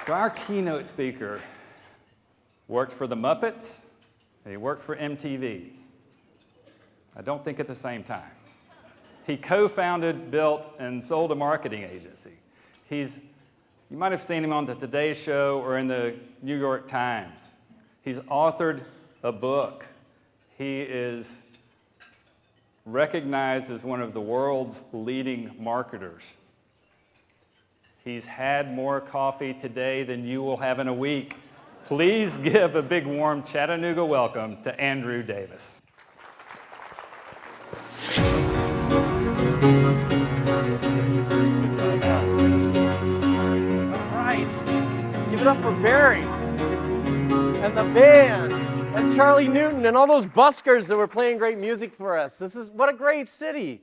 So our keynote speaker worked for the Muppets, and he worked for MTV. I don't think at the same time. He co-founded, built, and sold a marketing agency. You might have seen him on the Today Show or in the New York Times. He's authored a book. He is recognized as one of the world's leading marketers. He's had more coffee today than you will have in a week. Please give a big warm Chattanooga welcome to Andrew Davis. All right, give it up for Barry and the band and Charlie Newton and all those buskers that were playing great music for us. What a great city.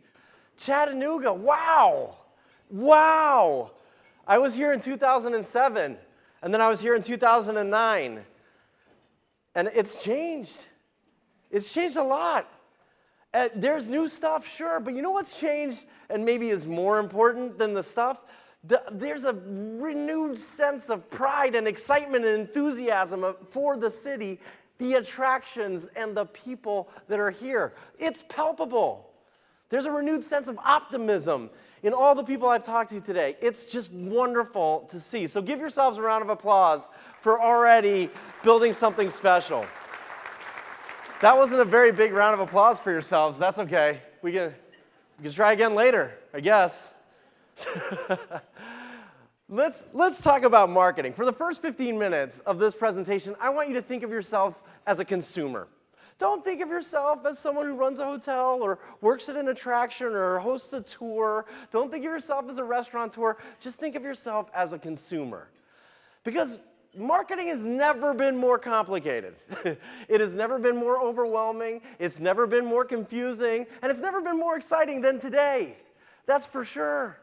Chattanooga, wow, wow. I was here in 2007, and then I was here in 2009, and it's changed. It's changed a lot. There's new stuff, sure, but you know what's changed and maybe is more important than the stuff? There's a renewed sense of pride and excitement and enthusiasm for the city, the attractions, and the people that are here. It's palpable. There's a renewed sense of optimism in all the people I've talked to today. It's just wonderful to see. So give yourselves a round of applause for already building something special. That wasn't a very big round of applause for yourselves. That's okay. We can try again later, I guess. Let's talk about marketing. For the first 15 minutes of this presentation, I want you to think of yourself as a consumer. Don't think of yourself as someone who runs a hotel or works at an attraction or hosts a tour. Don't think of yourself as a restaurateur. Just think of yourself as a consumer. Because marketing has never been more complicated. It has never been more overwhelming. It's never been more confusing. And it's never been more exciting than today. That's for sure.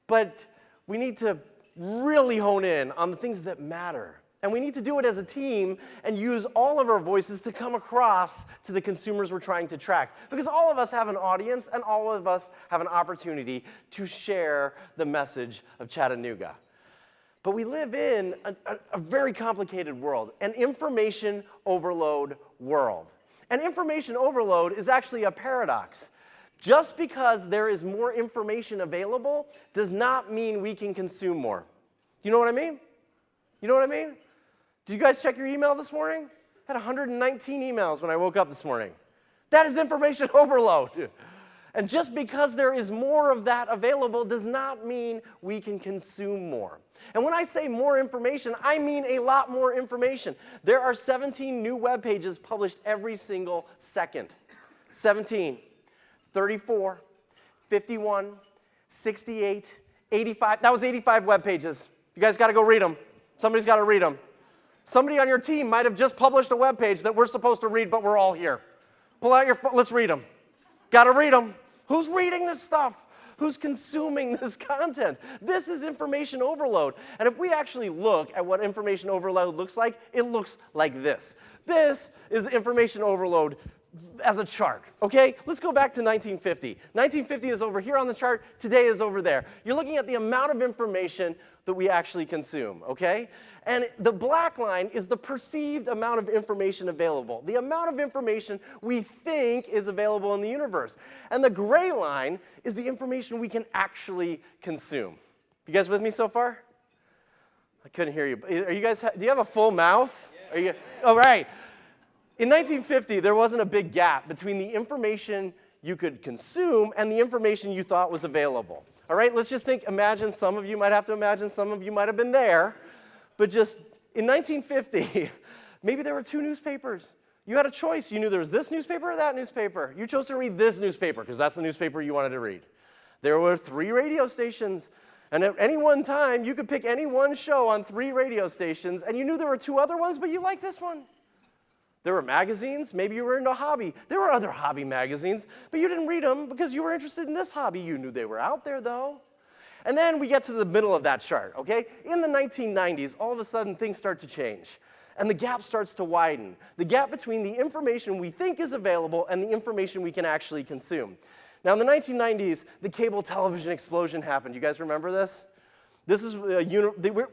But we need to really hone in on the things that matter. And we need to do it as a team and use all of our voices to come across to the consumers we're trying to attract. Because all of us have an audience and all of us have an opportunity to share the message of Chattanooga. But we live in a very complicated world, an information overload world. And information overload is actually a paradox. Just because there is more information available does not mean we can consume more. You know what I mean? You know what I mean? Did you guys check your email this morning? I had 119 emails when I woke up this morning. That is information overload. And just because there is more of that available does not mean we can consume more. And when I say more information, I mean a lot more information. There are 17 new web pages published every single second. 17, 34, 51, 68, 85. That was 85 web pages. You guys got to go read them. Somebody's got to read them. Somebody on your team might have just published a web page that we're supposed to read, but we're all here. Pull out your phone. Let's read them. Got to read them. Who's reading this stuff? Who's consuming this content? This is information overload. And if we actually look at what information overload looks like, it looks like this. This is information overload as a chart, okay? Let's go back to 1950. 1950 is over here on the chart. Today is over there. You're looking at the amount of information that we actually consume, okay? And the black line is the perceived amount of information available, the amount of information we think is available in the universe. And the gray line is the information we can actually consume. You guys with me so far? I couldn't hear you. Are you guys, do you have a full mouth? Yeah. Are you, all right. In 1950, there wasn't a big gap between the information you could consume and the information you thought was available. All right, let's just imagine, some of you might have to imagine, some of you might have been there, but just in 1950, maybe there were 2 newspapers. You had a choice. You knew there was this newspaper or that newspaper. You chose to read this newspaper because that's the newspaper you wanted to read. There were 3 radio stations, and at any one time, you could pick any one show on 3 radio stations, and you knew there were 2 other ones, but you liked this one. There were magazines. Maybe you were into hobby. There were other hobby magazines, but you didn't read them because you were interested in this hobby. You knew they were out there, though. And then we get to the middle of that chart, okay? In the 1990s, all of a sudden, things start to change. And the gap starts to widen. The gap between the information we think is available and the information we can actually consume. Now, in the 1990s, the cable television explosion happened. You guys remember this? This is,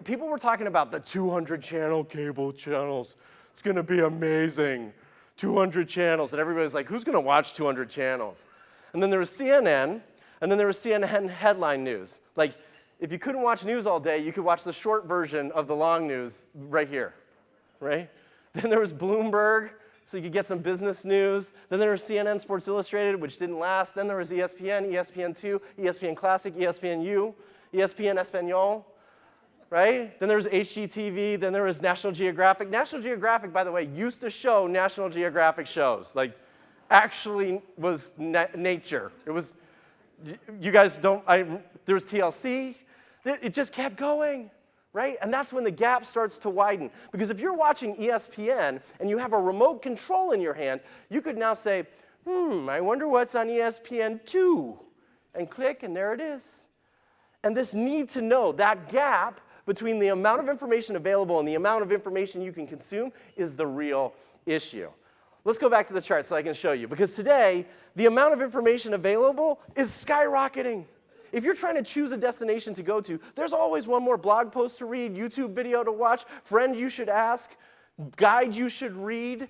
people were talking about the 200 channel cable channels. It's going to be amazing. 200 channels. And everybody's like, who's going to watch 200 channels? And then there was CNN, and then there was CNN headline news. Like, if you couldn't watch news all day, you could watch the short version of the long news right here, right? Then there was Bloomberg, so you could get some business news. Then there was CNN Sports Illustrated, which didn't last. Then there was ESPN, ESPN2, ESPN Classic, ESPNU, ESPN Espanol, right? Then there was HGTV. Then there was National Geographic. National Geographic, by the way, used to show National Geographic shows. Like, actually was nature. It was, you guys don't, there was TLC. It just kept going, right? And that's when the gap starts to widen. Because if you're watching ESPN and you have a remote control in your hand, you could now say, I wonder what's on ESPN2. And click, and there it is. And this need to know, that gap between the amount of information available and the amount of information you can consume is the real issue. Let's go back to the chart so I can show you. Because today, the amount of information available is skyrocketing. If you're trying to choose a destination to go to, there's always one more blog post to read, YouTube video to watch, friend you should ask, guide you should read.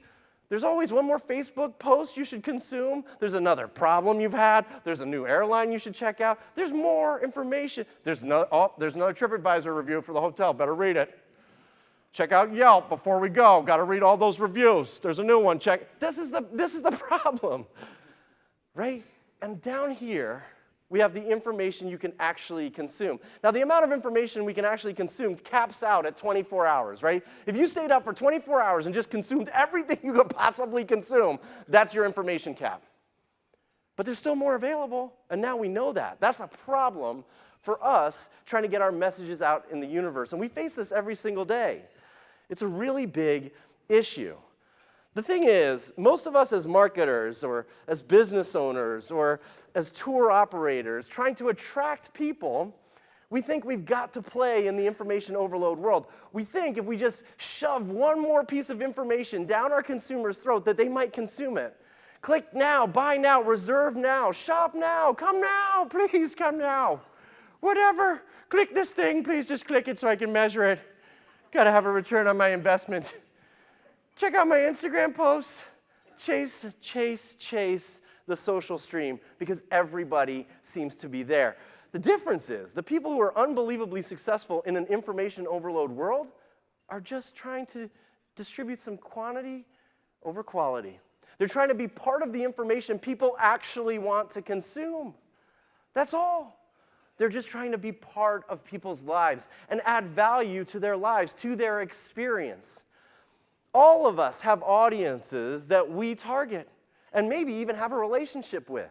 There's always one more Facebook post you should consume. There's another problem you've had. There's a new airline you should check out. There's more information. There's another TripAdvisor review for the hotel. Better read it. Check out Yelp before we go. Got to read all those reviews. There's a new one. Check. This is the problem, right? And down here, we have the information you can actually consume. Now, the amount of information we can actually consume caps out at 24 hours, right? If you stayed up for 24 hours and just consumed everything you could possibly consume, that's your information cap. But there's still more available, and now we know that. That's a problem for us trying to get our messages out in the universe, and we face this every single day. It's a really big issue. The thing is, most of us as marketers or as business owners or as tour operators trying to attract people, we think we've got to play in the information overload world. We think if we just shove one more piece of information down our consumer's throat that they might consume it. Click now, buy now, reserve now, shop now, come now, please come now. Whatever, click this thing, please just click it so I can measure it. Got to have a return on my investment. Check out my Instagram posts. Chase, chase, chase the social stream because everybody seems to be there. The difference is the people who are unbelievably successful in an information overload world are just trying to distribute some quantity over quality. They're trying to be part of the information people actually want to consume. That's all. They're just trying to be part of people's lives and add value to their lives, to their experience. All of us have audiences that we target and maybe even have a relationship with.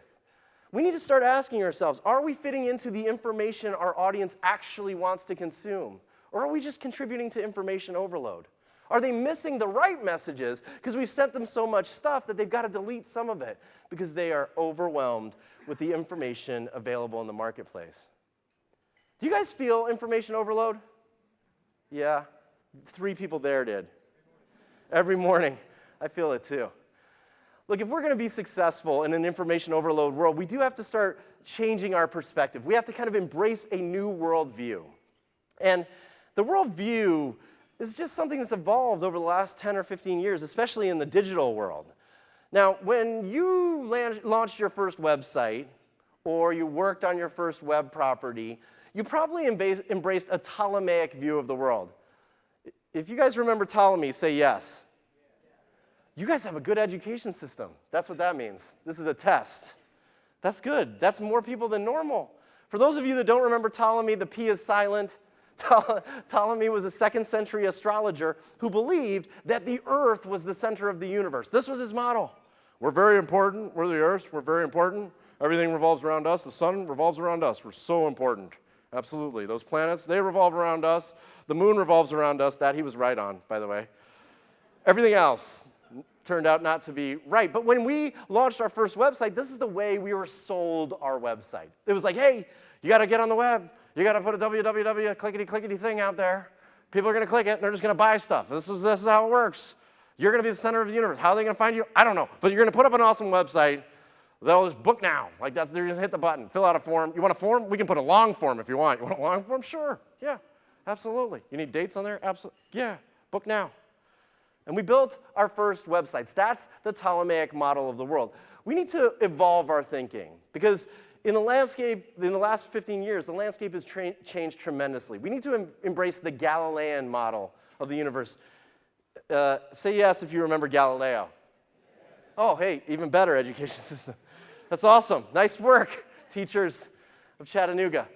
We need to start asking ourselves, are we fitting into the information our audience actually wants to consume? Or are we just contributing to information overload? Are they missing the right messages because we've sent them so much stuff that they've got to delete some of it because they are overwhelmed with the information available in the marketplace? Do you guys feel information overload? Yeah, 3 people there did. Every morning, I feel it too. Look, if we're going to be successful in an information overload world, we do have to start changing our perspective. We have to kind of embrace a new worldview. And the worldview is just something that's evolved over the last 10 or 15 years, especially in the digital world. Now, when you launched your first website or you worked on your first web property, you probably embraced a Ptolemaic view of the world. If you guys remember Ptolemy, say yes. You guys have a good education system. That's what that means. This is a test. That's good. That's more people than normal. For those of you that don't remember Ptolemy, the P is silent. Ptolemy was a 2nd century astrologer who believed that the earth was the center of the universe. This was his model. We're very important. We're the earth. We're very important. Everything revolves around us. The sun revolves around us. We're so important. Absolutely. Those planets, they revolve around us. The moon revolves around us. That he was right on, by the way. Everything else turned out not to be right. But when we launched our first website, this is the way we were sold our website. It was like, hey, you got to get on the web. You got to put a www clickety-clickety thing out there. People are going to click it, and they're just going to buy stuff. This is how it works. You're going to be the center of the universe. How are they going to find you? I don't know. But you're going to put up an awesome website. They'll just book now. Like they're gonna hit the button, fill out a form. You want a form? We can put a long form if you want. You want a long form? Sure, yeah, absolutely. You need dates on there? Absolutely, yeah, book now. And we built our first websites. That's the Ptolemaic model of the world. We need to evolve our thinking because in the landscape, in the last 15 years, the landscape has changed tremendously. We need to embrace the Galilean model of the universe. Say yes if you remember Galileo. Oh, hey, even better education system. That's awesome. Nice work, teachers of Chattanooga.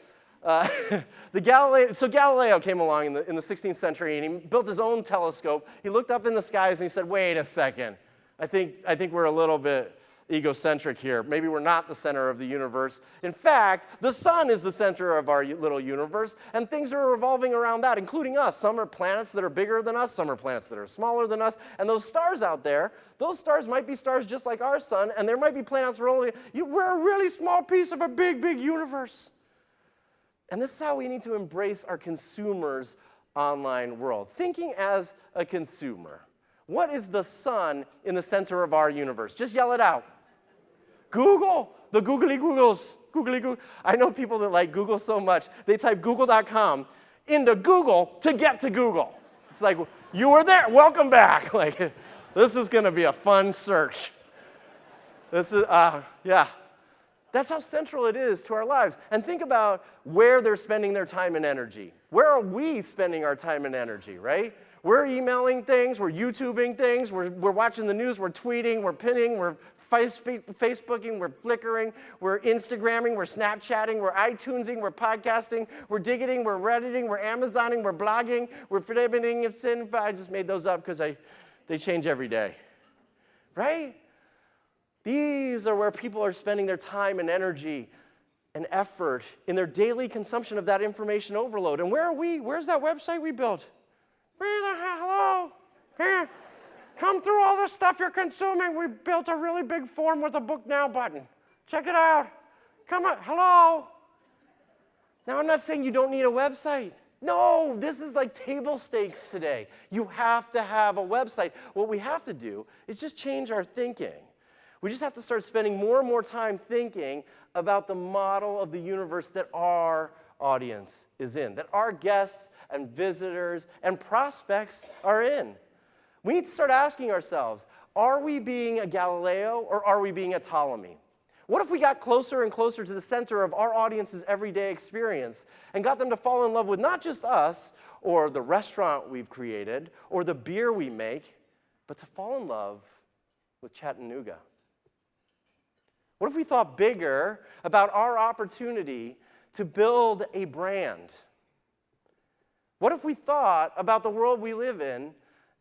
So Galileo came along in the 16th century, and he built his own telescope. He looked up in the skies, and he said, wait a second. I think we're a little bit egocentric here. Maybe we're not the center of the universe. In fact, the sun is the center of our little universe, and things are revolving around that, including us. Some are planets that are bigger than us, some are planets that are smaller than us, and those stars out there, those stars might be stars just like our sun, and there might be planets we're a really small piece of a big, big universe. And this is how we need to embrace our consumers' online world. Thinking as a consumer. What is the sun in the center of our universe? Just yell it out. Google, the googly Googles. Googly Google. I know people that like Google so much, they type google.com into Google to get to Google. It's like, you were there, welcome back. Like, this is going to be a fun search. This is, yeah. That's how central it is to our lives. And think about where they're spending their time and energy. Where are we spending our time and energy, right? We're emailing things, we're YouTubing things, we're watching the news, we're tweeting, we're pinning, we're Facebooking, we're Flickering, we're Instagramming, we're Snapchatting, we're iTunesing, we're podcasting, we're Diggiting, we're Redditing, we're Amazoning, we're blogging, we're flipping. I just made those up because they change every day, right? These are where people are spending their time and energy and effort in their daily consumption of that information overload. And where are we? Where's that website we built? Hello? Here. Come through all the stuff you're consuming. We built a really big form with a book now button. Check it out. Come on. Hello? Now, I'm not saying you don't need a website. No, this is like table stakes today. You have to have a website. What we have to do is just change our thinking. We just have to start spending more and more time thinking about the model of the universe that our audience is in, that our guests and visitors and prospects are in. We need to start asking ourselves, are we being a Galileo or are we being a Ptolemy? What if we got closer and closer to the center of our audience's everyday experience and got them to fall in love with not just us or the restaurant we've created or the beer we make, but to fall in love with Chattanooga? What if we thought bigger about our opportunity to build a brand? What if we thought about the world we live in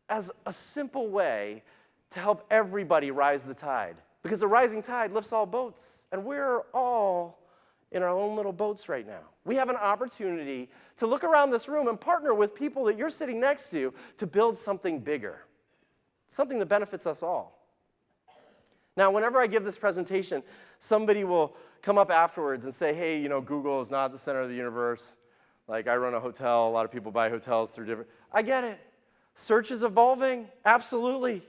as a simple way to help everybody rise the tide? Because the rising tide lifts all boats, and we're all in our own little boats right now. We have an opportunity to look around this room and partner with people that you're sitting next to build something bigger, something that benefits us all. Now, whenever I give this presentation, somebody will come up afterwards and say, hey, you know, Google is not the center of the universe. Like, I run a hotel. A lot of people buy hotels through different. I get it. Search is evolving. Absolutely.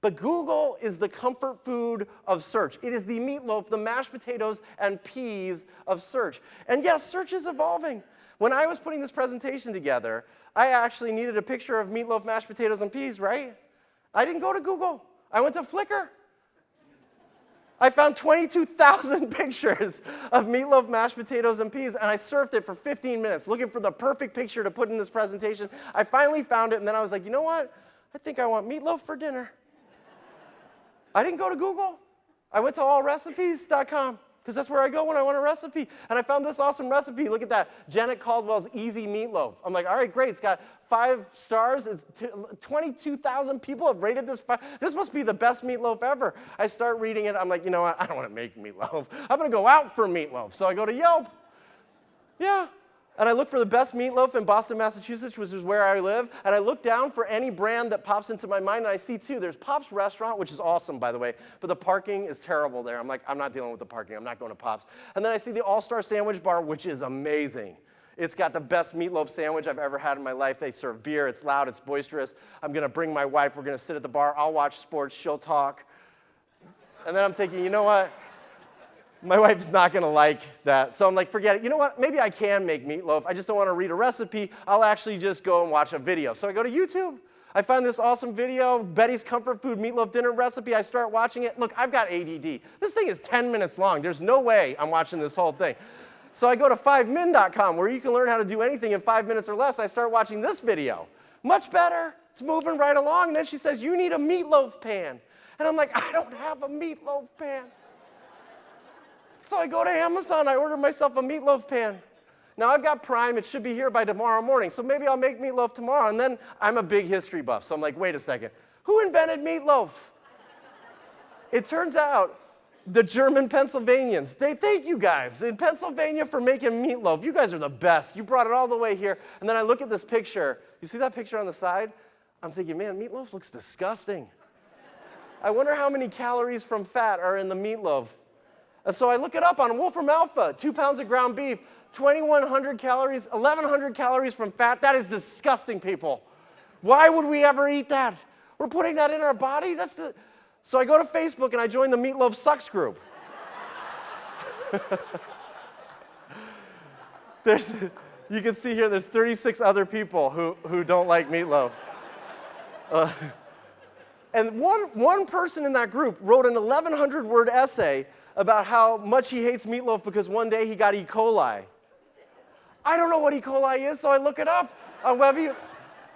But Google is the comfort food of search. It is the meatloaf, the mashed potatoes, and peas of search. And yes, search is evolving. When I was putting this presentation together, I actually needed a picture of meatloaf, mashed potatoes, and peas, right? I didn't go to Google. I went to Flickr. I found 22,000 pictures of meatloaf, mashed potatoes, and peas, and I surfed it for 15 minutes looking for the perfect picture to put in this presentation. I finally found it, and then I was like, you know what? I think I want meatloaf for dinner. I didn't go to Google. I went to allrecipes.com because that's where I go when I want a recipe. And I found this awesome recipe. Look at that. Janet Caldwell's Easy Meatloaf. I'm like, all right, great. It's got 5 stars. It's 22,000 people have rated this. This must be the best meatloaf ever. I start reading it. I'm like, you know what? I don't want to make meatloaf. I'm going to go out for meatloaf. So I go to Yelp. Yeah. And I look for the best meatloaf in Boston, Massachusetts, which is where I live. And I look down for any brand that pops into my mind. And I see two. There's Pop's Restaurant, which is awesome, by the way. But the parking is terrible there. I'm like, I'm not dealing with the parking. I'm not going to Pop's. And then I see the All-Star Sandwich Bar, which is amazing. It's got the best meatloaf sandwich I've ever had in my life. They serve beer. It's loud. It's boisterous. I'm going to bring my wife. We're going to sit at the bar. I'll watch sports. She'll talk. And then I'm thinking, you know what? My wife's not gonna like that. So I'm like, forget it. You know what? Maybe I can make meatloaf. I just don't wanna read a recipe. I'll actually just go and watch a video. So I go to YouTube. I find this awesome video, Betty's Comfort Food Meatloaf Dinner Recipe. I start watching it. Look, I've got ADD. This thing is 10 minutes long. There's no way I'm watching this whole thing. So I go to 5min.com where you can learn how to do anything in 5 minutes or less. I start watching this video. Much better. It's moving right along. And then she says, you need a meatloaf pan. And I'm like, I don't have a meatloaf pan. So I go to Amazon. I order myself a meatloaf pan. Now, I've got Prime. It should be here by tomorrow morning. So maybe I'll make meatloaf tomorrow. And then I'm a big history buff. So I'm like, wait a second. Who invented meatloaf? It turns out the German Pennsylvanians. They thank you guys in Pennsylvania for making meatloaf. You guys are the best. You brought it all the way here. And then I look at this picture. You see that picture on the side? I'm thinking, man, meatloaf looks disgusting. I wonder how many calories from fat are in the meatloaf. And so I look it up on Wolfram Alpha, 2 pounds of ground beef. 2,100 calories, 1,100 calories from fat. That is disgusting, people. Why would we ever eat that? We're putting that in our body? So I go to Facebook and I join the Meatloaf Sucks group. You can see here there's 36 other people who don't like meatloaf. And one person in that group wrote an 1,100-word essay about how much he hates meatloaf because one day he got E. coli. I don't know what E. coli is, so I look it up on Webby.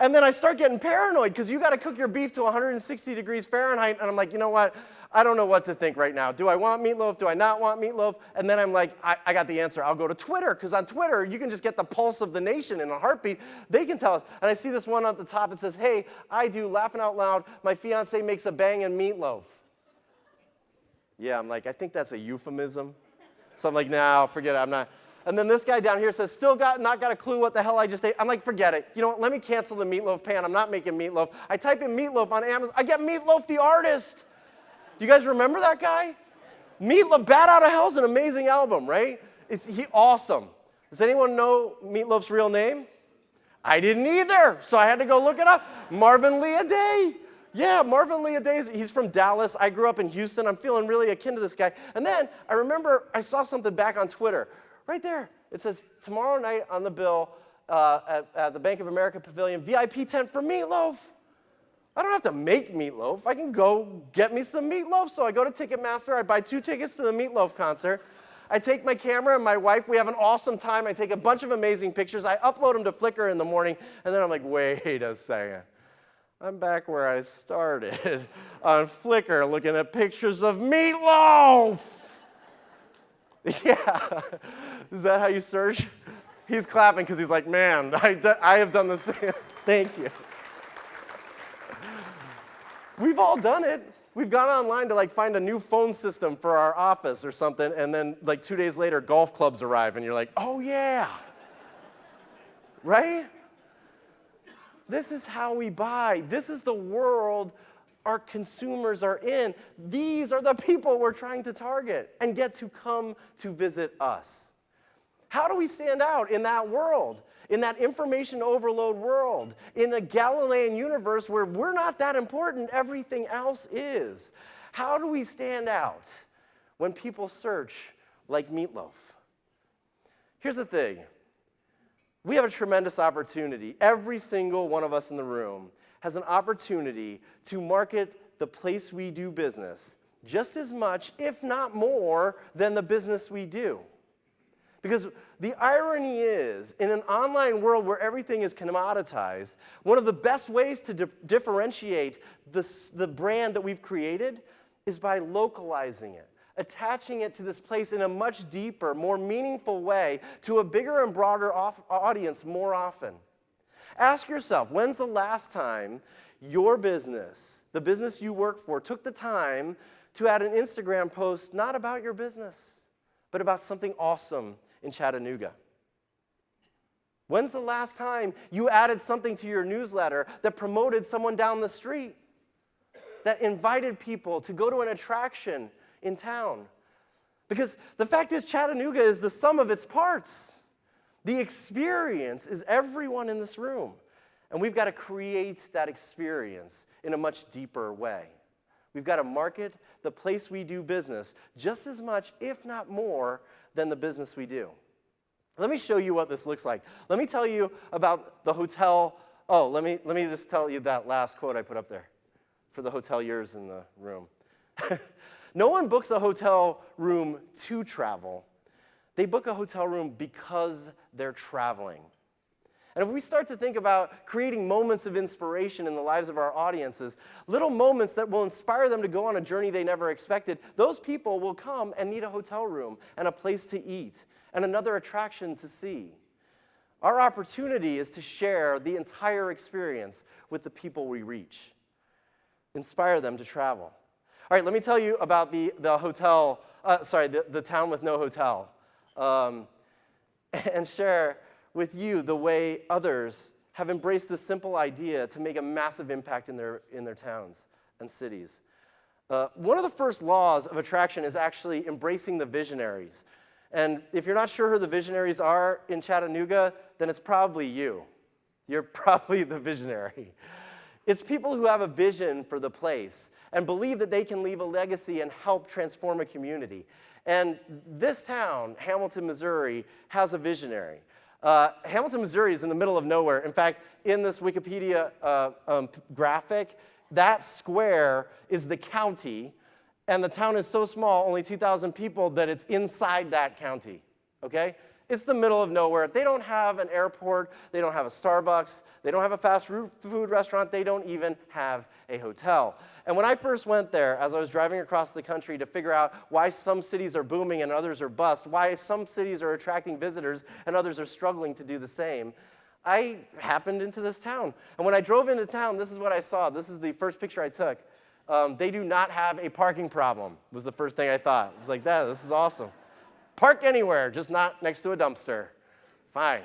And then I start getting paranoid because you got to cook your beef to 160 degrees Fahrenheit. And I'm like, you know what? I don't know what to think right now. Do I want meatloaf? Do I not want meatloaf? And then I'm like, I got the answer. I'll go to Twitter, because on Twitter, you can just get the pulse of the nation in a heartbeat. They can tell us. And I see this one at the top. It says, hey, I do, laughing out loud, my fiance makes a banging meatloaf. Yeah, I'm like, I think that's a euphemism. So I'm like, no, forget it, I'm not. And then this guy down here says, not got a clue what the hell I just ate. I'm like, forget it. You know what, let me cancel the meatloaf pan. I'm not making meatloaf. I type in meatloaf on Amazon. I get Meatloaf the Artist. Do you guys remember that guy? Meatloaf, Bat Out of Hell's an amazing album, right? Awesome. Does anyone know Meatloaf's real name? I didn't either, so I had to go look it up. Marvin Leaday. Yeah, Marvin Leaday, he's from Dallas. I grew up in Houston. I'm feeling really akin to this guy. And then I remember I saw something back on Twitter. Right there. It says, tomorrow night on the bill at the Bank of America Pavilion, VIP tent for meatloaf. I don't have to make meatloaf. I can go get me some meatloaf. So I go to Ticketmaster. I buy 2 tickets to the meatloaf concert. I take my camera and my wife. We have an awesome time. I take a bunch of amazing pictures. I upload them to Flickr in the morning. And then I'm like, wait a second. I'm back where I started on Flickr looking at pictures of meatloaf. Yeah. Is that how you search? He's clapping because he's like, man, I have done the same. Thank you. We've all done it. We've gone online to find a new phone system for our office or something, and then 2 days later, golf clubs arrive, and you're like, oh yeah. Right? This is how we buy. This is the world our consumers are in. These are the people we're trying to target and get to come to visit us. How do we stand out in that world, in that information overload world, in a Galilean universe where we're not that important, everything else is? How do we stand out when people search like meatloaf? Here's the thing. We have a tremendous opportunity. Every single one of us in the room has an opportunity to market the place we do business just as much, if not more, than the business we do. Because the irony is, in an online world where everything is commoditized, one of the best ways to differentiate the brand that we've created is by localizing it, attaching it to this place in a much deeper, more meaningful way to a bigger and broader audience more often. Ask yourself, when's the last time your business, the business you work for, took the time to add an Instagram post not about your business, but about something awesome in Chattanooga? When's the last time you added something to your newsletter that promoted someone down the street, that invited people to go to an attraction in town? Because the fact is, Chattanooga is the sum of its parts. The experience is everyone in this room. And we've got to create that experience in a much deeper way. We've got to market the place we do business just as much, if not more, than the business we do. Let me show you what this looks like. Let me tell you about the hotel. Oh, let me just tell you that last quote I put up there for the hoteliers in the room. No one books a hotel room to travel. They book a hotel room because they're traveling. And if we start to think about creating moments of inspiration in the lives of our audiences, little moments that will inspire them to go on a journey they never expected, those people will come and need a hotel room and a place to eat and another attraction to see. Our opportunity is to share the entire experience with the people we reach. Inspire them to travel. All right, let me tell you about the town with no hotel, and share with you the way others have embraced this simple idea to make a massive impact in their towns and cities. One of the first laws of attraction is actually embracing the visionaries. And if you're not sure who the visionaries are in Chattanooga, then it's probably you. You're probably the visionary. It's people who have a vision for the place and believe that they can leave a legacy and help transform a community. And this town, Hamilton, Missouri, has a visionary. Hamilton, Missouri is in the middle of nowhere. In fact, in this Wikipedia graphic, that square is the county, and the town is so small, only 2,000 people, that it's inside that county, okay? It's the middle of nowhere. They don't have an airport. They don't have a Starbucks. They don't have a fast food restaurant. They don't even have a hotel. And when I first went there, as I was driving across the country to figure out why some cities are booming and others are bust, why some cities are attracting visitors and others are struggling to do the same, I happened into this town. And when I drove into town, this is what I saw. This is the first picture I took. They do not have a parking problem, was the first thing I thought. I was like, this is awesome. Park anywhere, just not next to a dumpster. Fine.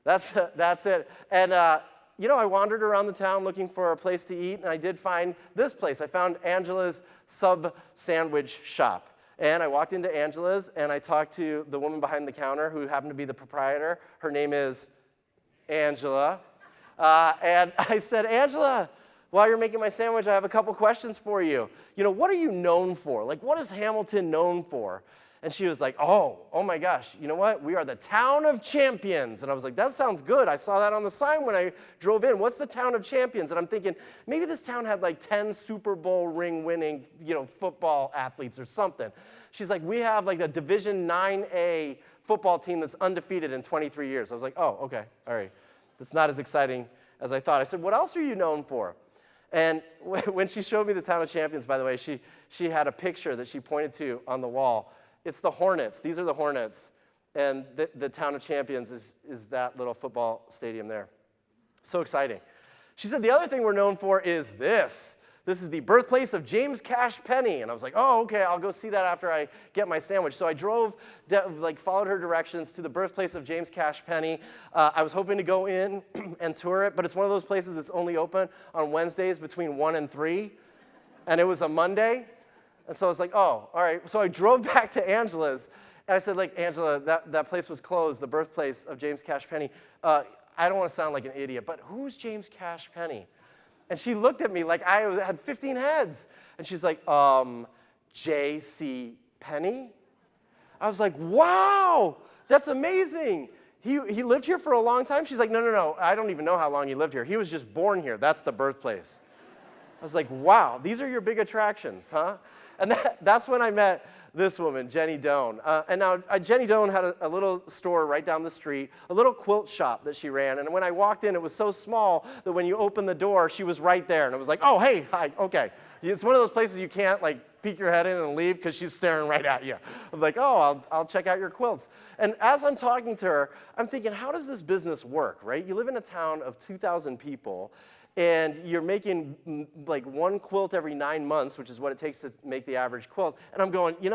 That's it. And, I wandered around the town looking for a place to eat, and I did find this place. I found Angela's Sub Sandwich Shop. And I walked into Angela's, and I talked to the woman behind the counter who happened to be the proprietor. Her name is Angela. And I said, Angela, while you're making my sandwich, I have a couple questions for you. What are you known for? Like, what is Hamilton known for? And she was like, oh my gosh, you know what? We are the town of champions. And I was like, that sounds good. I saw that on the sign when I drove in. What's the town of champions? And I'm thinking, maybe this town had like 10 Super Bowl ring winning, football athletes or something. She's like, we have like a Division 9A football team that's undefeated in 23 years. I was like, oh, okay, all right. That's not as exciting as I thought. I said, what else are you known for? And when she showed me the town of champions, by the way, she had a picture that she pointed to on the wall. It's the Hornets. These are the Hornets. And the town of champions is that little football stadium there. So exciting. She said, the other thing we're known for is this. This is the birthplace of James Cash Penney. And I was like, oh, okay, I'll go see that after I get my sandwich. So I drove, followed her directions to the birthplace of James Cash Penney. I was hoping to go in and tour it, but it's one of those places that's only open on Wednesdays between 1 and 3. And it was a Monday. And so I was like, oh, all right. So I drove back to Angela's, and I said, Angela, that place was closed, the birthplace of James Cash Penney. I don't want to sound like an idiot, but who's James Cash Penney? And she looked at me like I had 15 heads. And she's like, J.C. Penney? I was like, wow, that's amazing. He lived here for a long time? She's like, no, I don't even know how long he lived here. He was just born here. That's the birthplace. I was like, wow, these are your big attractions, huh? And that's when I met this woman, Jenny Doan. And now Jenny Doan had a little store right down the street, a little quilt shop that she ran. And when I walked in, it was so small that when you opened the door, she was right there. And it was like, oh, hey, hi, okay. It's one of those places you can't peek your head in and leave because she's staring right at you. I'm like, oh, I'll check out your quilts. And as I'm talking to her, I'm thinking, how does this business work, right? You live in a town of 2,000 people, and you're making one quilt every 9 months, which is what it takes to make the average quilt. And I'm going, you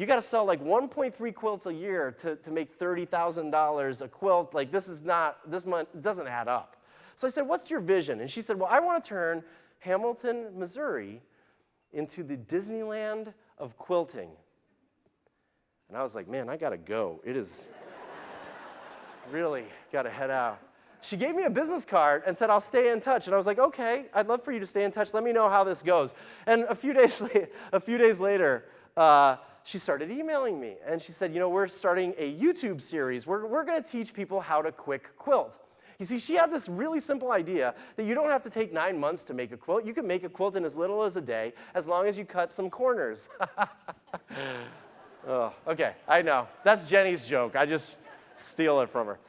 got to sell 1.3 quilts a year to make $30,000 a quilt. This doesn't add up. So I said, what's your vision? And she said, well, I want to turn Hamilton, Missouri into the Disneyland of quilting. And I was like, man, I got to go. It is really got to head out. she gave me a business card and said, I'll stay in touch. And I was like, okay, I'd love for you to stay in touch. Let me know how this goes. And a few days later, she started emailing me. And she said, we're starting a YouTube series. We're going to teach people how to quick quilt. You see, she had this really simple idea that you don't have to take 9 months to make a quilt. You can make a quilt in as little as a day, as long as you cut some corners. Oh, okay, I know. That's Jenny's joke. I just steal it from her.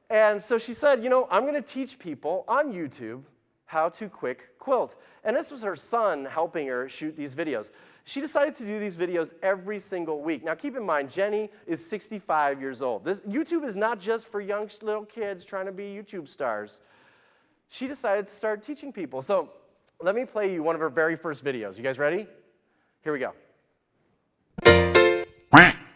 And so she said, I'm going to teach people on YouTube how to quick quilt. And this was her son helping her shoot these videos. She decided to do these videos every single week. Now, keep in mind, Jenny is 65 years old. YouTube is not just for young little kids trying to be YouTube stars. She decided to start teaching people. So let me play you one of her very first videos. You guys ready? Here we go.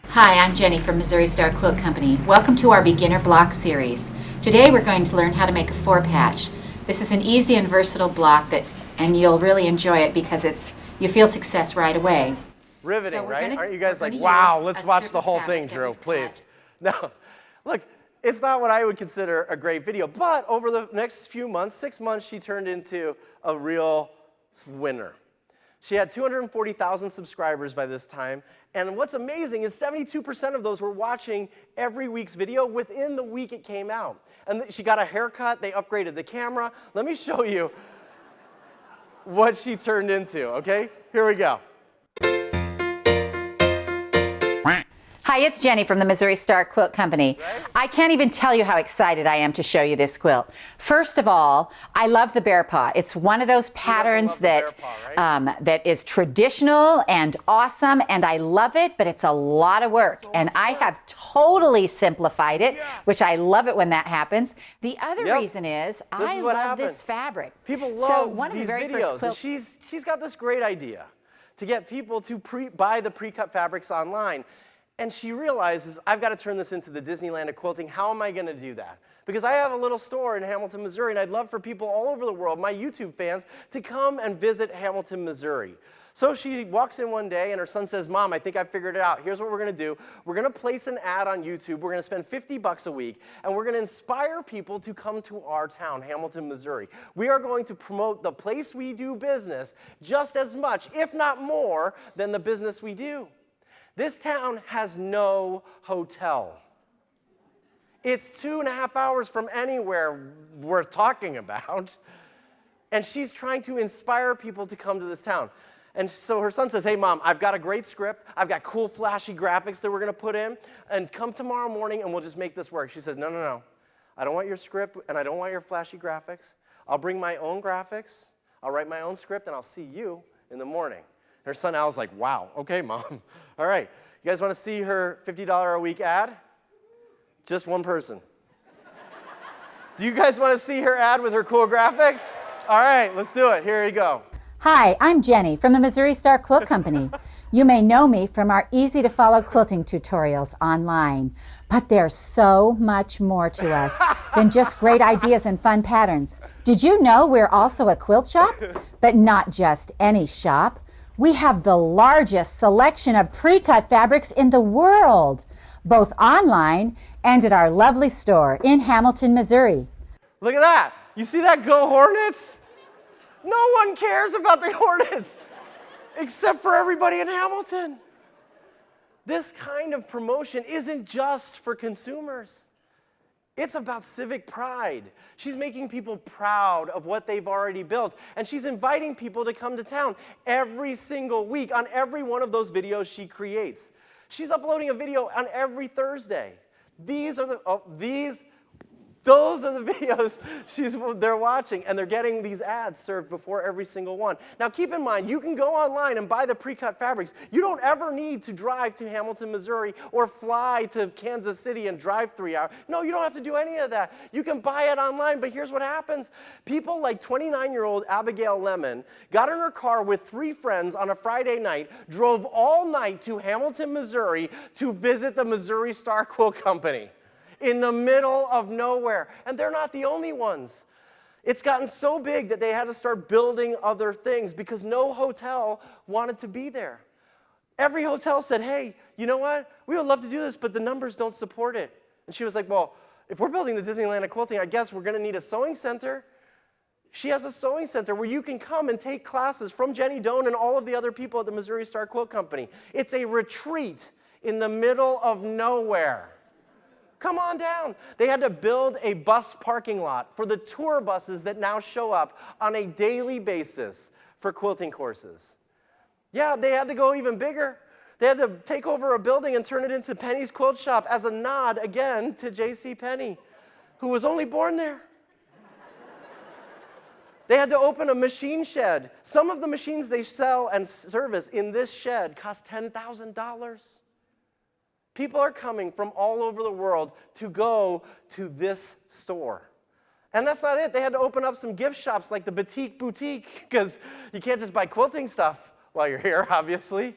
Hi, I'm Jenny from Missouri Star Quilt Company. Welcome to our beginner block series. Today we're going to learn how to make a 4-patch. This is an easy and versatile block and you'll really enjoy it because you feel success right away. Riveting, right? Aren't you guys like, wow, let's watch the whole thing, Drew, please. Now, look, it's not what I would consider a great video, but over the next few months, 6 months, she turned into a real winner. She had 240,000 subscribers by this time, and what's amazing is 72% of those were watching every week's video within the week it came out. And she got a haircut, they upgraded the camera. Let me show you what she turned into, okay? Here we go. Hi, it's Jenny from the Missouri Star Quilt Company. Right? I can't even tell you how excited I am to show you this quilt. First of all, I love the bear paw. It's one of those patterns that is traditional and awesome, and I love it, but it's a lot of work. And I have totally simplified it, which I love it when that happens. The other reason is I love this fabric. People love one of these the very videos. first And she's got this great idea to get people to buy the pre-cut fabrics online. And she realizes, I've got to turn this into the Disneyland of quilting. How am I going to do that? Because I have a little store in Hamilton, Missouri, and I'd love for people all over the world, my YouTube fans, to come and visit Hamilton, Missouri. So she walks in one day, and her son says, Mom, I think I figured it out. Here's what we're going to do. We're going to place an ad on YouTube. We're going to spend $50 a week, and we're going to inspire people to come to our town, Hamilton, Missouri. We are going to promote the place we do business just as much, if not more, than the business we do. This town has no hotel. It's 2.5 hours from anywhere worth talking about. And she's trying to inspire people to come to this town. And so her son says, hey, Mom, I've got a great script. I've got cool, flashy graphics that we're going to put in. And come tomorrow morning, and we'll just make this work. She says, no, no, no. I don't want your script, and I don't want your flashy graphics. I'll bring my own graphics. I'll write my own script, and I'll see you in the morning. Her son Al's like, wow, okay, Mom. All right, you guys want to see her $50 a week ad? Just one person. Do you guys want to see her ad with her cool graphics? All right, let's do it. Here you go. Hi, I'm Jenny from the Missouri Star Quilt Company. You may know me from our easy-to-follow quilting tutorials online, but there's so much more to us than just great ideas and fun patterns. Did you know we're also a quilt shop? But not just any shop. We have the largest selection of pre-cut fabrics in the world, both online and at our lovely store in Hamilton, Missouri. Look at that. You see that? Go Hornets? No one cares about the Hornets except for everybody in Hamilton. This kind of promotion isn't just for consumers. It's about civic pride. She's making people proud of what they've already built, and she's inviting people to come to town every single week on every one of those videos she creates. She's uploading a video on every Thursday. Those are the videos they're watching, and they're getting these ads served before every single one. Now, keep in mind, you can go online and buy the pre-cut fabrics. You don't ever need to drive to Hamilton, Missouri, or fly to Kansas City and drive 3 hours. No, you don't have to do any of that. You can buy it online, but here's what happens. People like 29-year-old Abigail Lemon got in her car with 3 friends on a Friday night, drove all night to Hamilton, Missouri to visit the Missouri Star Quilt Company. In the middle of nowhere. And they're not the only ones. It's gotten so big that they had to start building other things because no hotel wanted to be there. Every hotel said, hey, you know what? We would love to do this, but the numbers don't support it. And she was like, well, if we're building the Disneyland of quilting, I guess we're going to need a sewing center. She has a sewing center where you can come and take classes from Jenny Doan and all of the other people at the Missouri Star Quilt Company. It's a retreat in the middle of nowhere. Come on down. They had to build a bus parking lot for the tour buses that now show up on a daily basis for quilting courses. Yeah, they had to go even bigger. They had to take over a building and turn it into Penny's Quilt Shop as a nod, again, to J.C. Penney, who was only born there. They had to open a machine shed. Some of the machines they sell and service in this shed cost $10,000. People are coming from all over the world to go to this store. And that's not it. They had to open up some gift shops like the Boutique, because you can't just buy quilting stuff while you're here, obviously.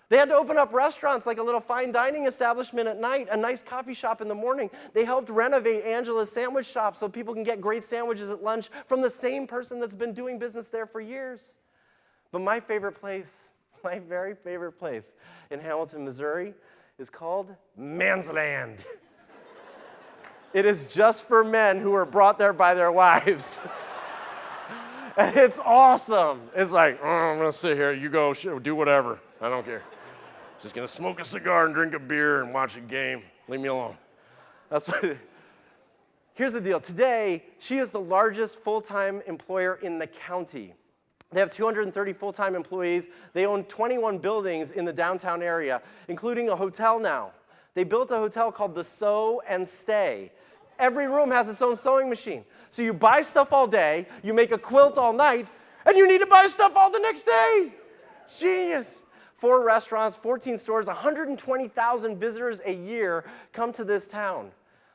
They had to open up restaurants like a little fine dining establishment at night, a nice coffee shop in the morning. They helped renovate Angela's sandwich shop so people can get great sandwiches at lunch from the same person that's been doing business there for years. But my favorite place, my very favorite place in Hamilton, Missouri, is called Mansland. It is just for men who were brought there by their wives. And it's awesome. It's like, oh, I'm going to sit here. You go, do whatever. I don't care. Just going to smoke a cigar and drink a beer and watch a game. Leave me alone. That's what it, here's the deal. Today, she is the largest full-time employer in the county. They have 230 full-time employees. They own 21 buildings in the downtown area, including a hotel now. They built a hotel called the Sew and Stay. Every room has its own sewing machine. So you buy stuff all day, you make a quilt all night, and you need to buy stuff all the next day. It's genius. 4 restaurants, 14 stores, 120,000 visitors a year come to this town.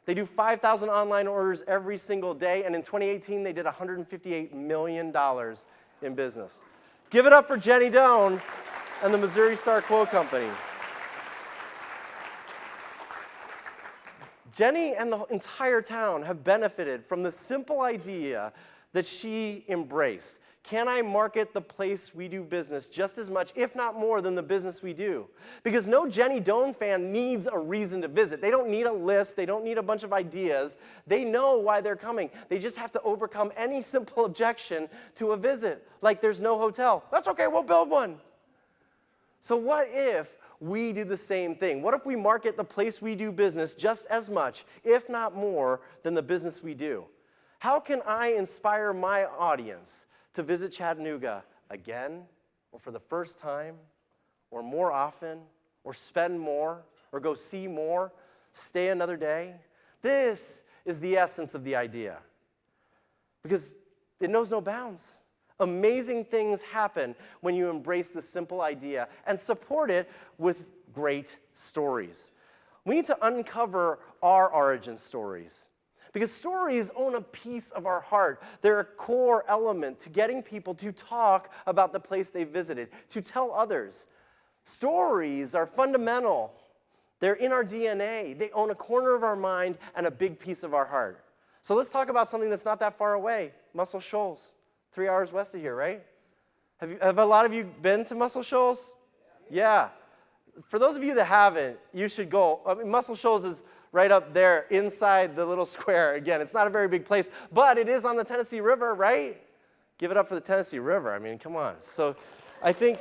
They do 5,000 online orders every single day, and in 2018, they did $158 million in business. Give it up for Jenny Doan and the Missouri Star Quilt Company. Jenny and the entire town have benefited from the simple idea that she embraced. Can I market the place we do business just as much, if not more, than the business we do? Because no Jenny Doan fan needs a reason to visit. They don't need a list. They don't need a bunch of ideas. They know why they're coming. They just have to overcome any simple objection to a visit, like there's no hotel. That's okay, we'll build one. So what if we do the same thing? What if we market the place we do business just as much, if not more, than the business we do? How can I inspire my audience to visit Chattanooga again, or for the first time, or more often, or spend more, or go see more, stay another day? This is the essence of the idea, because it knows no bounds. Amazing things happen when you embrace the simple idea and support it with great stories. We need to uncover our origin stories, because stories own a piece of our heart. They're a core element to getting people to talk about the place they visited, to tell others. Stories are fundamental. They're in our DNA. They own a corner of our mind and a big piece of our heart. So let's talk about something that's not that far away, Muscle Shoals, 3 hours west of here, right? Have a lot of you been to Muscle Shoals? Yeah. For those of you that haven't, you should go. I mean, Muscle Shoals is right up there inside the little square. Again, it's not a very big place, but it is on the Tennessee River, right? Give it up for the Tennessee River. I mean, come on. So I think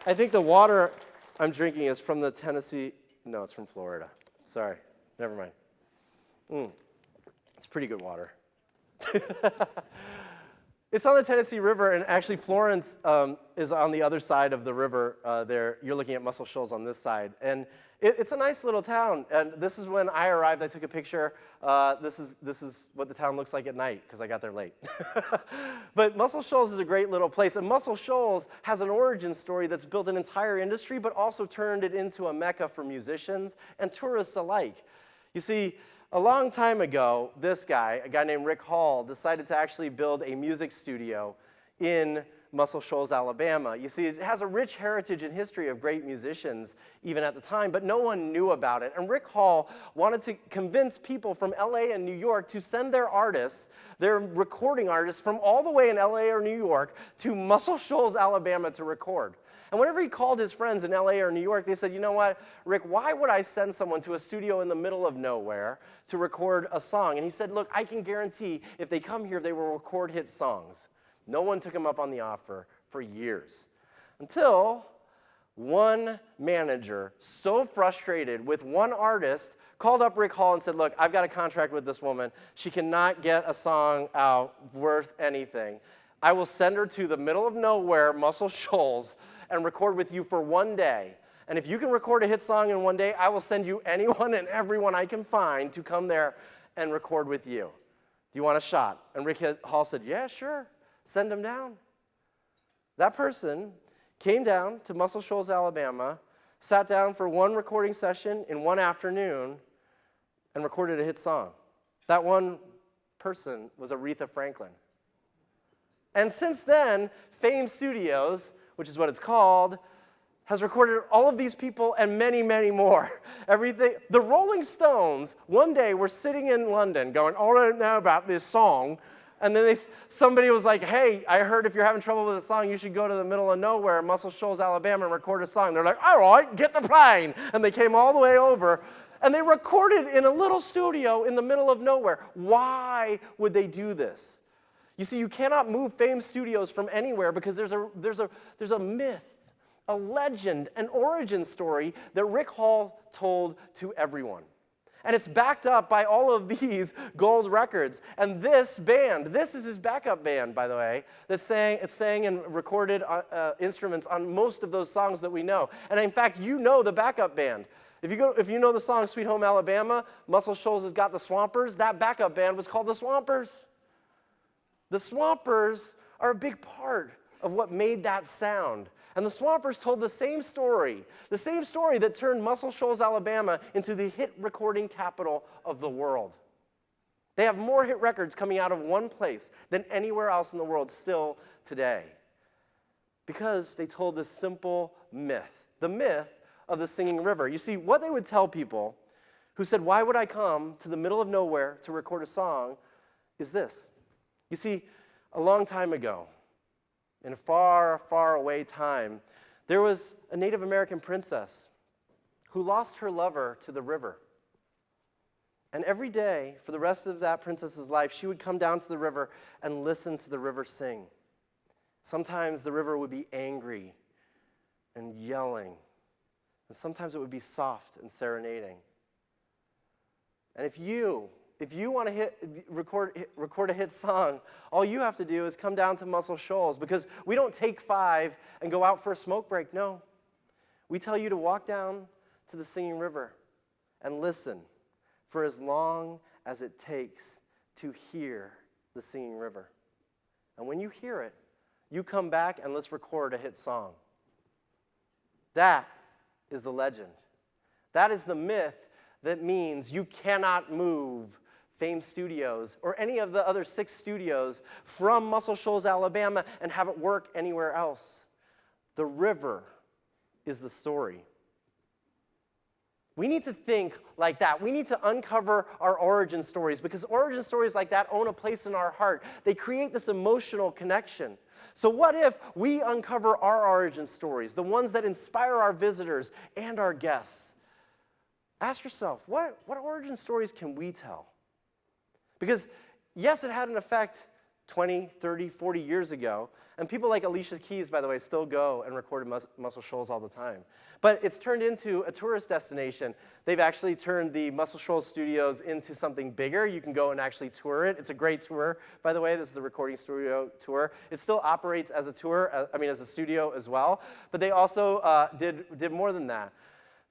the water I'm drinking is from the Tennessee. No, it's from Florida. Sorry. Never mind. It's pretty good water. It's on the Tennessee River, and actually Florence is on the other side of the river there. You're looking at Muscle Shoals on this side. And it's a nice little town. And this is when I arrived. I took a picture. This is what the town looks like at night, because I got there late. But Muscle Shoals is a great little place. And Muscle Shoals has an origin story that's built an entire industry, but also turned it into a mecca for musicians and tourists alike. You see, a long time ago, this guy, a guy named Rick Hall, decided to actually build a music studio in Muscle Shoals, Alabama. You see, it has a rich heritage and history of great musicians even at the time, but no one knew about it. And Rick Hall wanted to convince people from LA and New York to send their artists, their recording artists from all the way in LA or New York to Muscle Shoals, Alabama to record. And whenever he called his friends in LA or New York, they said, you know what, Rick, why would I send someone to a studio in the middle of nowhere to record a song? And he said, look, I can guarantee if they come here, they will record hit songs. No one took him up on the offer for years. Until one manager, so frustrated with one artist, called up Rick Hall and said, look, I've got a contract with this woman. She cannot get a song out worth anything. I will send her to the middle of nowhere, Muscle Shoals, and record with you for one day. And if you can record a hit song in one day, I will send you anyone and everyone I can find to come there and record with you. Do you want a shot? And Rick Hall said, yeah, sure. Send him down. That person came down to Muscle Shoals, Alabama, sat down for one recording session in one afternoon, and recorded a hit song. That one person was Aretha Franklin. And since then, Fame Studios, which is what it's called, has recorded all of these people and many, many more. Everything. The Rolling Stones, one day, were sitting in London going, oh, I don't know about this song. And then somebody was like, hey, I heard if you're having trouble with a song, you should go to the middle of nowhere, Muscle Shoals, Alabama, and record a song. They're like, all right, get the plane. And they came all the way over. And they recorded in a little studio in the middle of nowhere. Why would they do this? You see, you cannot move Fame Studios from anywhere because there's a myth, a legend, an origin story that Rick Hall told to everyone. And it's backed up by all of these gold records. And this band, this is his backup band, by the way, that sang and recorded instruments on most of those songs that we know. And in fact, you know the backup band. If you know the song Sweet Home Alabama, Muscle Shoals has got the Swampers, that backup band was called the Swampers. The Swampers are a big part of what made that sound. And the Swampers told the same story that turned Muscle Shoals, Alabama into the hit recording capital of the world. They have more hit records coming out of one place than anywhere else in the world still today. Because they told this simple myth, the myth of the singing river. You see, what they would tell people who said, why would I come to the middle of nowhere to record a song, is this. You see, a long time ago, in a far, far away time, there was a Native American princess who lost her lover to the river. And every day, for the rest of that princess's life, she would come down to the river and listen to the river sing. Sometimes the river would be angry and yelling, and sometimes it would be soft and serenading. And if you want to record a hit song, all you have to do is come down to Muscle Shoals, because we don't take 5 and go out for a smoke break. No. We tell you to walk down to the singing river and listen for as long as it takes to hear the singing river. And when you hear it, you come back and let's record a hit song. That is the legend. That is the myth that means you cannot move Fame Studios or any of the other 6 studios from Muscle Shoals, Alabama, and have it work anywhere else. The river is the story. We need to think like that. We need to uncover our origin stories, because origin stories like that own a place in our heart. They create this emotional connection. So what if we uncover our origin stories, the ones that inspire our visitors and our guests? Ask yourself, what origin stories can we tell? Because, yes, it had an effect 20, 30, 40 years ago, and people like Alicia Keys, by the way, still go and record in Muscle Shoals all the time. But it's turned into a tourist destination. They've actually turned the Muscle Shoals studios into something bigger. You can go and actually tour it. It's a great tour, by the way. This is the recording studio tour. It still operates as a tour, as a studio as well. But they also did more than that.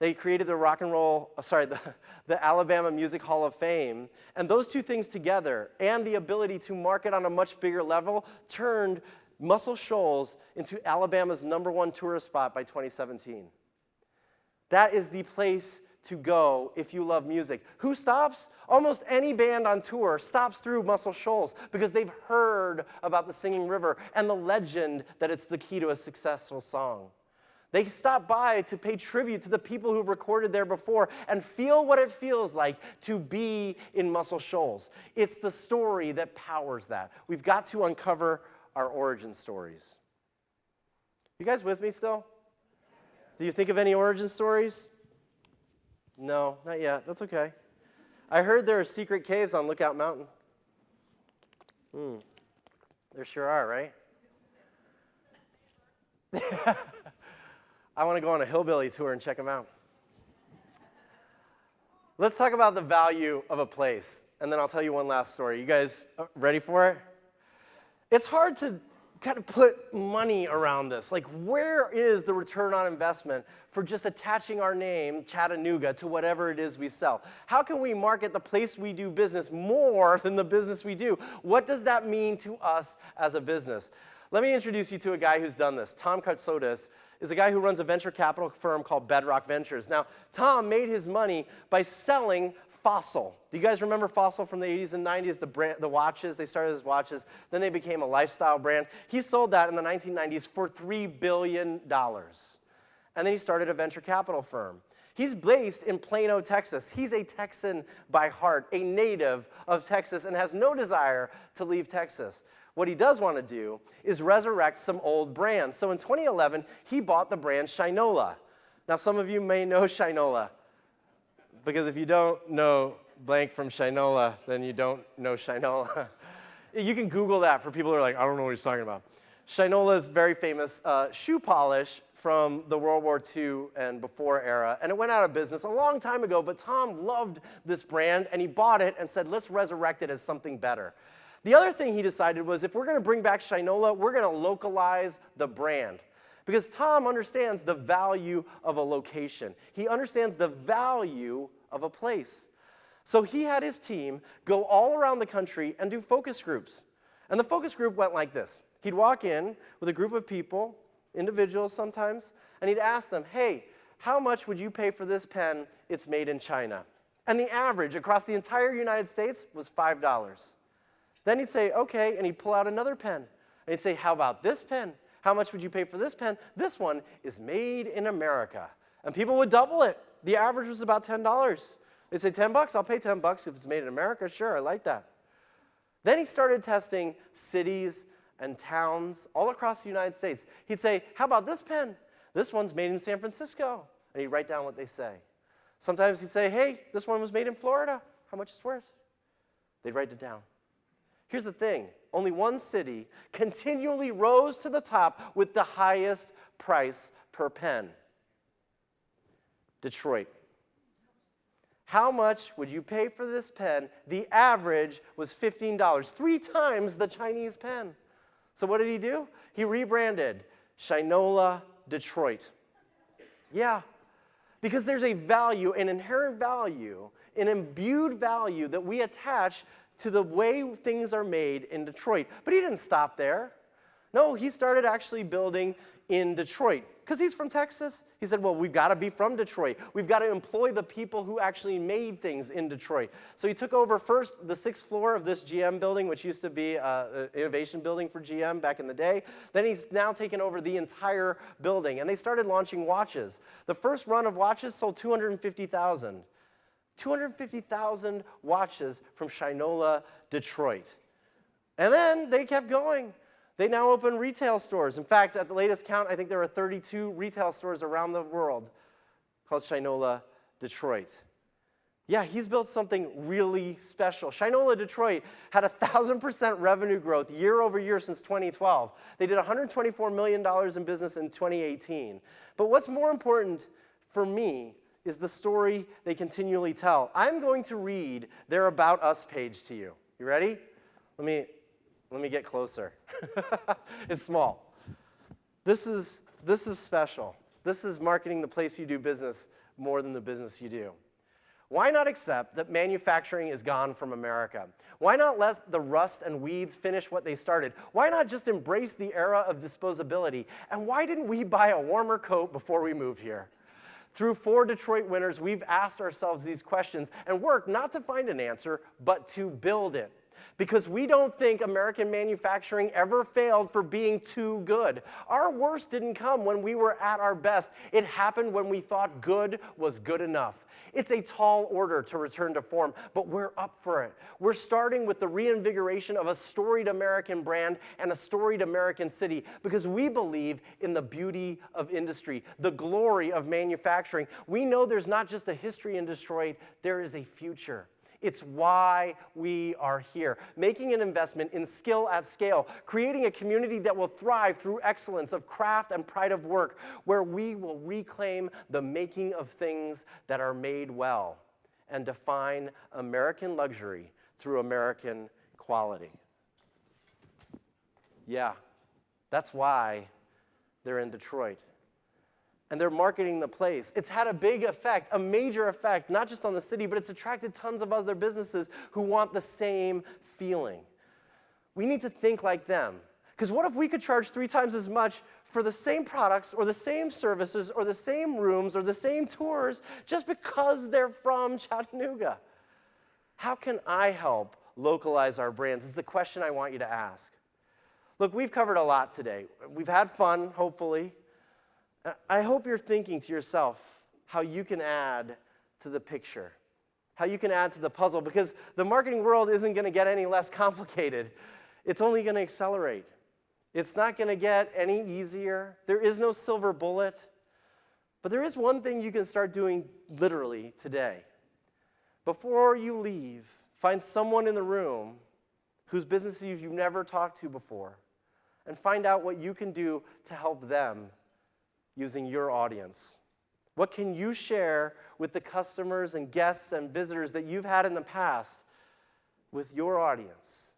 They created the Alabama Music Hall of Fame. And those two things together, and the ability to market on a much bigger level, turned Muscle Shoals into Alabama's #1 tourist spot by 2017. That is the place to go if you love music. Who stops? Almost any band on tour stops through Muscle Shoals because they've heard about the Singing River and the legend that it's the key to a successful song. They stop by to pay tribute to the people who've recorded there before and feel what it feels like to be in Muscle Shoals. It's the story that powers that. We've got to uncover our origin stories. You guys with me still? Do you think of any origin stories? No, not yet. That's okay. I heard there are secret caves on Lookout Mountain. There sure are, right? I want to go on a hillbilly tour and check them out. Let's talk about the value of a place, and then I'll tell you one last story. You guys ready for it? It's hard to kind of put money around this. Like, where is the return on investment for just attaching our name, Chattanooga, to whatever it is we sell? How can we market the place we do business more than the business we do? What does that mean to us as a business? Let me introduce you to a guy who's done this. Tom Katsotis is a guy who runs a venture capital firm called Bedrock Ventures. Now, Tom made his money by selling Fossil. Do you guys remember Fossil from the 80s and 90s, the watches? They started as watches. Then they became a lifestyle brand. He sold that in the 1990s for $3 billion. And then he started a venture capital firm. He's based in Plano, Texas. He's a Texan by heart, a native of Texas, and has no desire to leave Texas. What he does want to do is resurrect some old brands. So in 2011, he bought the brand Shinola. Now, some of you may know Shinola, because if you don't know blank from Shinola, then you don't know Shinola. You can Google that for people who are like, I don't know what he's talking about. Shinola is very famous shoe polish from the World War II and before era, and it went out of business a long time ago, but Tom loved this brand, and he bought it and said, let's resurrect it as something better. The other thing he decided was, if we're going to bring back Shinola, we're going to localize the brand. Because Tom understands the value of a location. He understands the value of a place. So he had his team go all around the country and do focus groups. And the focus group went like this. He'd walk in with a group of people, individuals sometimes, and he'd ask them, hey, how much would you pay for this pen? It's made in China. And the average across the entire United States was $5. Then he'd say, okay, and he'd pull out another pen. And he'd say, how about this pen? How much would you pay for this pen? This one is made in America. And people would double it. The average was about $10. They'd say, $10? I'll pay $10 if it's made in America. Sure, I like that. Then he started testing cities and towns all across the United States. He'd say, how about this pen? This one's made in San Francisco. And he'd write down what they say. Sometimes he'd say, hey, this one was made in Florida. How much it's worth? They'd write it down. Here's the thing. Only one city continually rose to the top with the highest price per pen. Detroit. How much would you pay for this pen? The average was $15, 3 times the Chinese pen. So what did he do? He rebranded Shinola Detroit. Yeah, because there's a value, an inherent value, an imbued value that we attach to the way things are made in Detroit. But he didn't stop there. No, he started actually building in Detroit. Because he's from Texas, he said, well, we've got to be from Detroit. We've got to employ the people who actually made things in Detroit. So he took over first the 6th floor of this GM building, which used to be an innovation building for GM back in the day. Then he's now taken over the entire building. And they started launching watches. The first run of watches sold 250,000. 250,000 watches from Shinola, Detroit. And then they kept going. They now open retail stores. In fact, at the latest count, I think there are 32 retail stores around the world called Shinola, Detroit. Yeah, he's built something really special. Shinola, Detroit had 1,000% revenue growth year over year since 2012. They did $124 million in business in 2018. But what's more important for me is the story they continually tell. I'm going to read their About Us page to you. You ready? Let me get closer. It's small. This is special. This is marketing the place you do business more than the business you do. Why not accept that manufacturing is gone from America? Why not let the rust and weeds finish what they started? Why not just embrace the era of disposability? And why didn't we buy a warmer coat before we moved here? Through 4 Detroit winters, we've asked ourselves these questions and worked not to find an answer, but to build it. Because we don't think American manufacturing ever failed for being too good. Our worst didn't come when we were at our best. It happened when we thought good was good enough. It's a tall order to return to form, but we're up for it. We're starting with the reinvigoration of a storied American brand and a storied American city because we believe in the beauty of industry, the glory of manufacturing. We know there's not just a history in Detroit, there is a future. It's why we are here, making an investment in skill at scale, creating a community that will thrive through excellence of craft and pride of work, where we will reclaim the making of things that are made well and define American luxury through American quality. Yeah, that's why they're in Detroit. And they're marketing the place. It's had a big effect, a major effect, not just on the city, but it's attracted tons of other businesses who want the same feeling. We need to think like them. Because what if we could charge 3 times as much for the same products or the same services or the same rooms or the same tours just because they're from Chattanooga? How can I help localize our brands is the question I want you to ask. Look, we've covered a lot today. We've had fun, hopefully. I hope you're thinking to yourself how you can add to the picture, how you can add to the puzzle, because the marketing world isn't going to get any less complicated. It's only going to accelerate. It's not going to get any easier. There is no silver bullet. But there is one thing you can start doing literally today. Before you leave, find someone in the room whose business you've never talked to before, and find out what you can do to help them using your audience. What can you share with the customers and guests and visitors that you've had in the past with your audience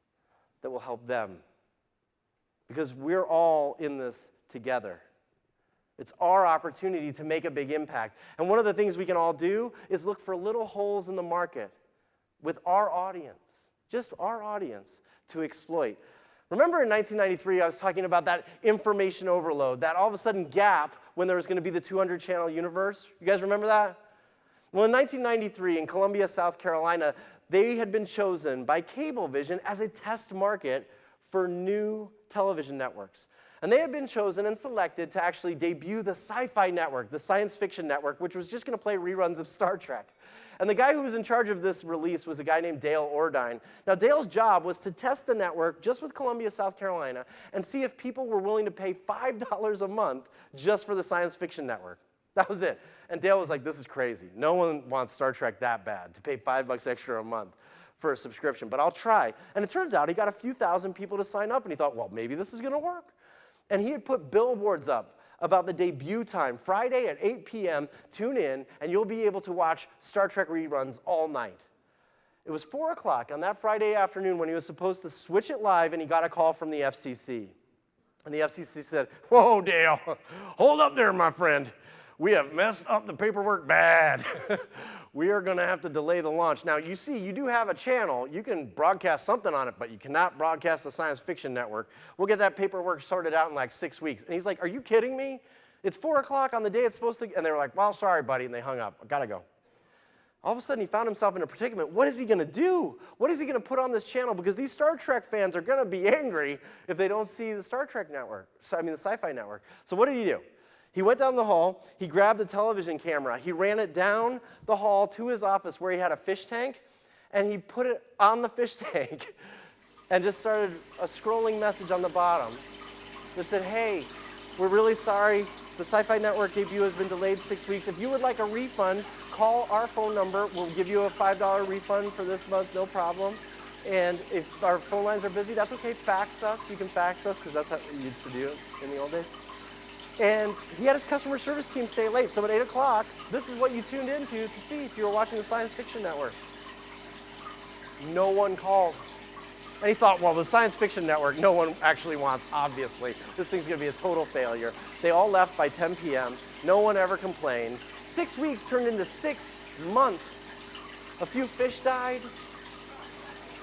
that will help them? Because we're all in this together. It's our opportunity to make a big impact. And one of the things we can all do is look for little holes in the market with our audience, just our audience, to exploit. Remember in 1993, I was talking about that information overload, that all of a sudden gap when there was going to be the 200-channel universe? You guys remember that? Well, in 1993, in Columbia, South Carolina, they had been chosen by Cablevision as a test market for new television networks. And they had been chosen and selected to actually debut the Sci-Fi Network, the science fiction network, which was just going to play reruns of Star Trek. And the guy who was in charge of this release was a guy named Dale Ordine. Now, Dale's job was to test the network just with Columbia, South Carolina, and see if people were willing to pay $5 a month just for the science fiction network. That was it. And Dale was like, this is crazy. No one wants Star Trek that bad, to pay $5 extra a month for a subscription, but I'll try. And it turns out he got a few thousand people to sign up, and he thought, well, maybe this is going to work. And he had put billboards up about the debut time, Friday at 8 p.m., tune in, and you'll be able to watch Star Trek reruns all night. It was 4 o'clock on that Friday afternoon when he was supposed to switch it live, and he got a call from the FCC. And the FCC said, whoa, Dale, hold up there, my friend. We have messed up the paperwork bad. We are going to have to delay the launch. Now, you see, you do have a channel. You can broadcast something on it, but you cannot broadcast the Science Fiction Network. We'll get that paperwork sorted out in like 6 weeks. And he's like, are you kidding me? It's 4 o'clock on the day it's supposed to, and they were like, well, sorry, buddy, and they hung up. I gotta go. All of a sudden, he found himself in a predicament. What is he gonna do? What is he gonna put on this channel? Because these Star Trek fans are gonna be angry if they don't see the Star Trek network, the Sci-Fi Network. So what did he do? He went down the hall, he grabbed a television camera, he ran it down the hall to his office where he had a fish tank, and he put it on the fish tank and just started a scrolling message on the bottom that said, hey, we're really sorry, the Sci-Fi Network debut has been delayed 6 weeks. If you would like a refund, call our phone number. We'll give you a $5 refund for this month, no problem. And if our phone lines are busy, that's okay, fax us. You can fax us, because that's how we used to do it in the old days. And he had his customer service team stay late. So at 8 o'clock, this is what you tuned into to see if you were watching the Science Fiction Network. No one called. And he thought, well, the Science Fiction Network, no one actually wants, obviously. This thing's going to be a total failure. They all left by 10 p.m. No one ever complained. 6 weeks turned into 6 months. A few fish died.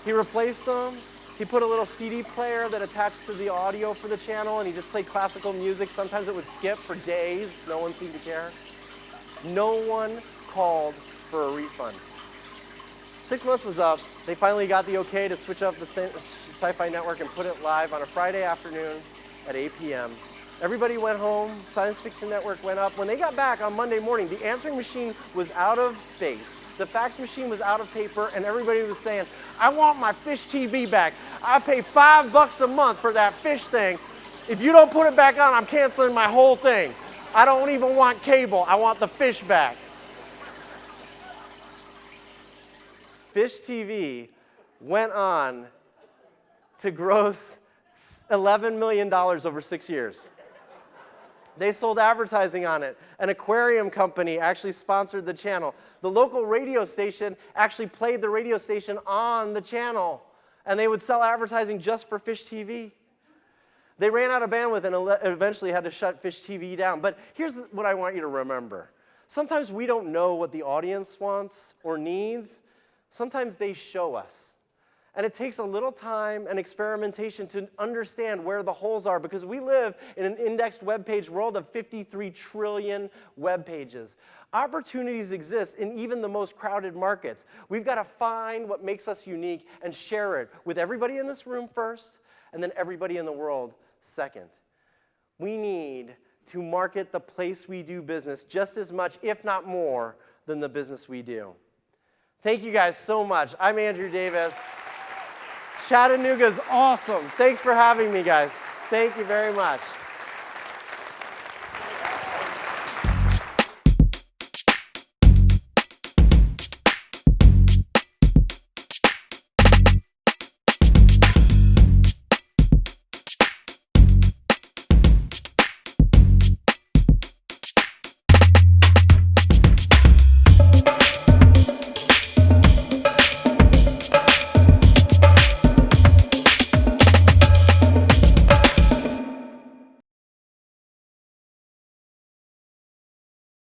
He replaced them. He put a little CD player that attached to the audio for the channel, and he just played classical music. Sometimes it would skip for days. No one seemed to care. No one called for a refund. 6 months was up. They finally got the okay to switch up the Sci-Fi Network and put it live on a Friday afternoon at 8 p.m. Everybody went home. Science Fiction Network went up. When they got back on Monday morning, the answering machine was out of space. The fax machine was out of paper, and everybody was saying, I want my Fish TV back. I pay $5 a month for that fish thing. If you don't put it back on, I'm canceling my whole thing. I don't even want cable. I want the fish back. Fish TV went on to gross $11 million over 6 years. They sold advertising on it. An aquarium company actually sponsored the channel. The local radio station actually played the radio station on the channel, and they would sell advertising just for Fish TV. They ran out of bandwidth and eventually had to shut Fish TV down. But here's what I want you to remember. Sometimes we don't know what the audience wants or needs. Sometimes they show us. And it takes a little time and experimentation to understand where the holes are, because we live in an indexed web page world of 53 trillion web pages. Opportunities exist in even the most crowded markets. We've got to find what makes us unique and share it with everybody in this room first, and then everybody in the world second. We need to market the place we do business just as much, if not more, than the business we do. Thank you guys so much. I'm Andrew Davis. Chattanooga is awesome. Thanks for having me, guys. Thank you very much.